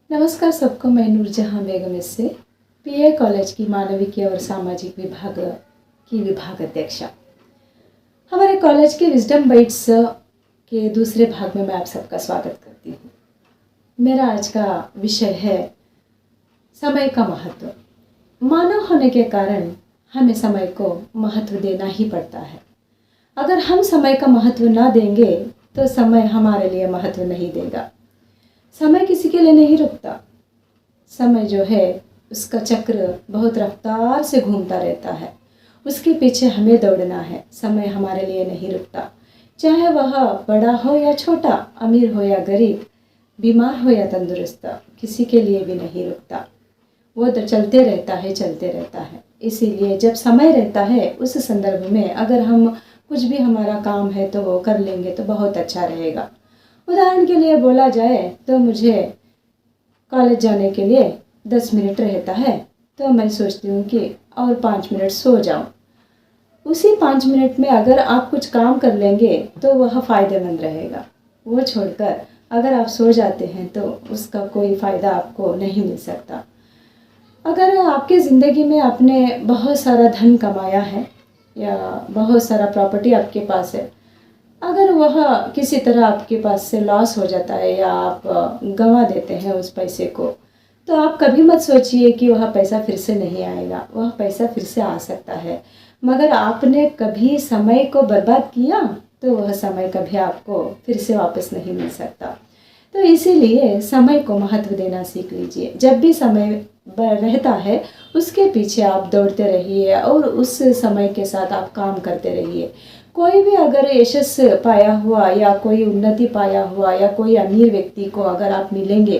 नमस्कार सबको। मैं नूरजहां बेगम से पीए कॉलेज की मानविकी और सामाजिक विभाग की विभाग अध्यक्षा। हमारे कॉलेज के विजडम बाइट्स के दूसरे भाग में मैं आप सबका स्वागत करती हूँ। मेरा आज का विषय है समय का महत्व। मानव होने के कारण हमें समय को महत्व देना ही पड़ता है। अगर हम समय का महत्व ना देंगे तो समय हमारे लिए महत्व नहीं देगा। समय किसी के लिए नहीं रुकता। समय जो है उसका चक्र बहुत रफ्तार से घूमता रहता है, उसके पीछे हमें दौड़ना है। समय हमारे लिए नहीं रुकता, चाहे वह बड़ा हो या छोटा, अमीर हो या गरीब, बीमार हो या तंदुरुस्त, किसी के लिए भी नहीं रुकता। वो तो चलते रहता है, चलते रहता है। इसीलिए जब समय रहता है उस संदर्भ में अगर हम कुछ भी हमारा काम है तो वो कर लेंगे तो बहुत अच्छा रहेगा। उदाहरण के लिए बोला जाए तो मुझे कॉलेज जाने के लिए 10 मिनट रहता है तो मैं सोचती हूँ कि और 5 मिनट सो जाऊँ। उसी 5 मिनट में अगर आप कुछ काम कर लेंगे तो वह फ़ायदेमंद रहेगा। वो छोड़कर अगर आप सो जाते हैं तो उसका कोई फ़ायदा आपको नहीं मिल सकता। अगर आपके ज़िंदगी में आपने बहुत सारा धन कमाया है या बहुत सारा प्रॉपर्टी आपके पास है, अगर वह किसी तरह आपके पास से लॉस हो जाता है या आप गंवा देते हैं उस पैसे को, तो आप कभी मत सोचिए कि वह पैसा फिर से नहीं आएगा। वह पैसा फिर से आ सकता है, मगर आपने कभी समय को बर्बाद किया तो वह समय कभी आपको फिर से वापस नहीं मिल सकता। तो इसीलिए समय को महत्व देना सीख लीजिए। जब भी समय रहता है उसके पीछे आप दौड़ते रहिए और उस समय के साथ आप काम करते रहिए। कोई भी अगर यशस पाया हुआ या कोई उन्नति पाया हुआ या कोई अमीर व्यक्ति को अगर आप मिलेंगे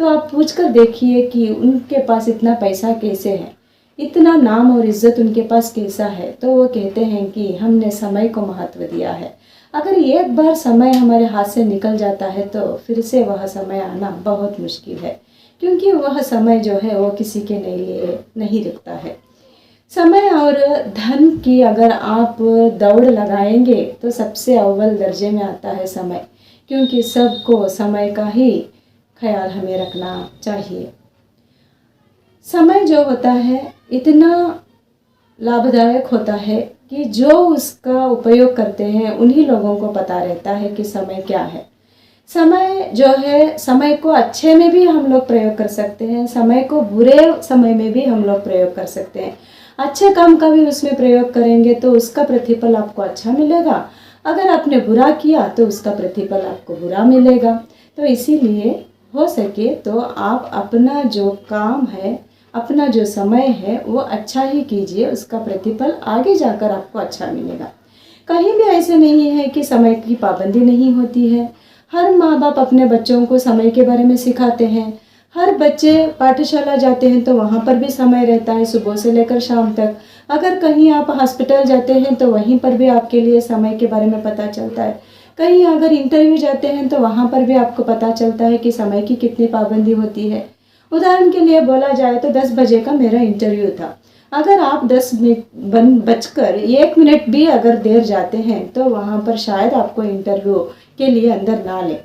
तो आप पूछकर देखिए कि उनके पास इतना पैसा कैसे है, इतना नाम और इज्जत उनके पास कैसा है। तो वो कहते हैं कि हमने समय को महत्व दिया है। अगर एक बार समय हमारे हाथ से निकल जाता है तो फिर से वह समय आना बहुत मुश्किल है, क्योंकि वह समय जो है वो किसी के लिए नहीं रुकता है। समय और धन की अगर आप दौड़ लगाएंगे तो सबसे अव्वल दर्जे में आता है समय, क्योंकि सबको समय का ही ख्याल हमें रखना चाहिए। समय जो होता है इतना लाभदायक होता है कि जो उसका उपयोग करते हैं उन्हीं लोगों को पता रहता है कि समय क्या है। समय जो है, समय को अच्छे में भी हम लोग प्रयोग कर सकते हैं, समय को बुरे समय में भी हम लोग प्रयोग कर सकते हैं। अच्छे काम का भी उसमें प्रयोग करेंगे तो उसका प्रतिफल आपको अच्छा मिलेगा। अगर आपने बुरा किया तो उसका प्रतिफल आपको बुरा मिलेगा। तो इसीलिए हो सके तो आप अपना जो काम है, अपना जो समय है वो अच्छा ही कीजिए, उसका प्रतिफल आगे जाकर आपको अच्छा मिलेगा। कहीं भी ऐसे नहीं है कि समय की पाबंदी नहीं होती है। हर माँ बाप अपने बच्चों को समय के बारे में सिखाते हैं। हर बच्चे पाठशाला जाते हैं तो वहाँ पर भी समय रहता है, सुबह से लेकर शाम तक। अगर कहीं आप हॉस्पिटल जाते हैं तो वहीं पर भी आपके लिए समय के बारे में पता चलता है। कहीं अगर इंटरव्यू जाते हैं तो वहाँ पर भी आपको पता चलता है कि समय की कितनी पाबंदी होती है। उदाहरण के लिए बोला जाए तो 10 बजे का मेरा इंटरव्यू था। अगर आप 10 मिनट बजकर 1 मिनट भी अगर देर जाते हैं तो वहाँ पर शायद आपको इंटरव्यू के लिए अंदर ना ले।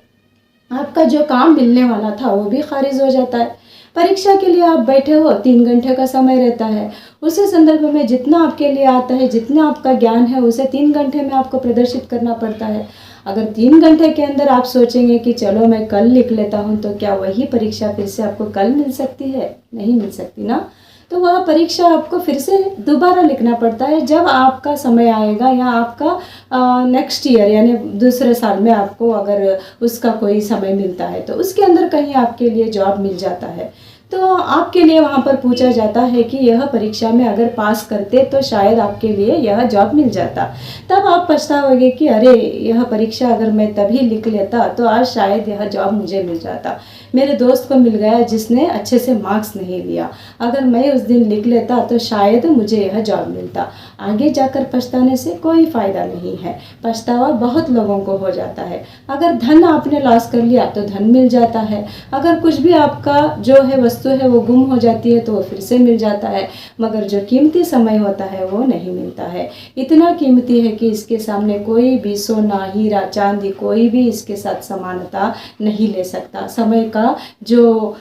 आपका जो काम मिलने वाला था वो भी खारिज हो जाता है। परीक्षा के लिए आप बैठे हो, 3 घंटे का समय रहता है। उसी संदर्भ में जितना आपके लिए आता है, जितना आपका ज्ञान है, उसे 3 घंटे में आपको प्रदर्शित करना पड़ता है। अगर 3 घंटे के अंदर आप सोचेंगे कि चलो मैं कल लिख लेता हूँ, तो क्या वही परीक्षा फिर से आपको कल मिल सकती है? नहीं मिल सकती ना। तो वह परीक्षा आपको फिर से दोबारा लिखना पड़ता है जब आपका समय आएगा, या आपका नेक्स्ट ईयर यानी दूसरे साल में आपको अगर उसका कोई समय मिलता है तो उसके अंदर कहीं आपके लिए जॉब मिल जाता है। तो आपके लिए वहाँ पर पूछा जाता है कि यह परीक्षा में अगर पास करते तो शायद आपके लिए यह जॉब मिल जाता। तब आप पछताओगे कि अरे यह परीक्षा अगर मैं तभी लिख लेता तो आज शायद यह जॉब मुझे मिल जाता। मेरे दोस्त को मिल गया जिसने अच्छे से मार्क्स नहीं लिया, अगर मैं उस दिन लिख लेता तो शायद मुझे यह जॉब मिलता। आगे जाकर पछताने से कोई फ़ायदा नहीं है। पछतावा बहुत लोगों को हो जाता है। अगर धन आपने लॉस कर लिया तो धन मिल जाता है। अगर कुछ भी आपका जो है वस्तु है वो गुम हो जाती है तो वो फिर से मिल जाता है, मगर जो कीमती समय होता है वो नहीं मिलता है। इतना कीमती है कि इसके सामने कोई भी सोना, हीरा, चांदी, कोई भी इसके साथ समानता नहीं ले सकता। समय का जो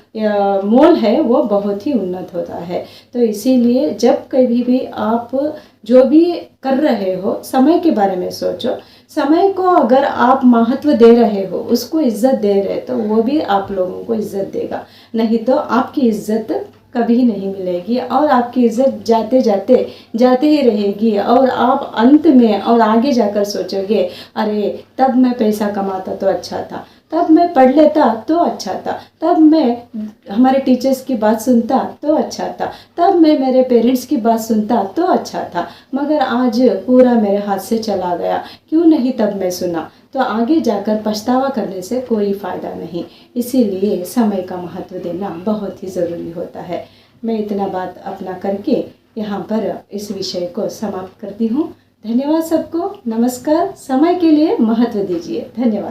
मोल है वो बहुत ही उन्नत होता है। तो इसीलिए जब कभी भी आप जो भी कर रहे हो, समय के बारे में सोचो। समय को अगर आप महत्व दे रहे हो, उसको इज्जत दे रहे, तो वो भी आप लोगों को इज्जत देगा। नहीं तो आपकी इज्जत कभी नहीं मिलेगी और आपकी इज्जत जाते ही रहेगी। और आप अंत में और आगे जाकर सोचोगे, अरे तब मैं पैसा कमाता तो अच्छा था, तब मैं पढ़ लेता तो अच्छा था, तब मैं हमारे टीचर्स की बात सुनता तो अच्छा था, तब मैं मेरे पेरेंट्स की बात सुनता तो अच्छा था, मगर आज पूरा मेरे हाथ से चला गया, क्यों नहीं तब मैं सुना। तो आगे जाकर पछतावा करने से कोई फ़ायदा नहीं। इसीलिए समय का महत्व देना बहुत ही ज़रूरी होता है। मैं इतना बात अपना करके यहाँ पर इस विषय को समाप्त करती हूँ। धन्यवाद सबको। नमस्कार। समय के लिए महत्व दीजिए। धन्यवाद।